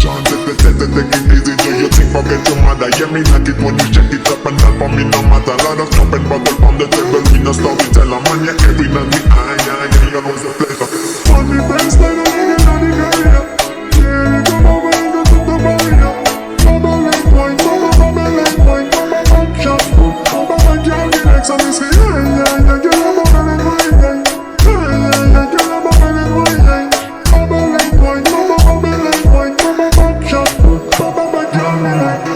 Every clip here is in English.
chance. If you tend to take it easy, do you think forget your mother? Yeah, me like it when you check it up and down for me no matter. Lot of jumping bottle on the table, we no storyteller. Man, you every night me you know it's a pleasure. Funny friends, like a nigga on the career. Yeah, you come over and go to the barrier. Bubble like wine, bubble like wine, bubble like shot. Bubble like your lyrics and me say, yeah, girl, I'm bubble like wine, yeah, girl, I'm bubble like wine, yeah. Bubble like wine, bubble like wine, bubble like shot. Bubble like your lyrics.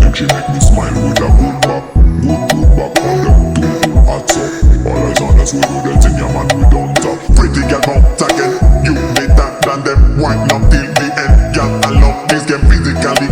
She make me smile with a good back on them two hats up. All eyes on us, we do that thing, yeah man, we don't talk. Pretty girl bounce again, you better than them. Wind up till the end, girl, I love this game physically.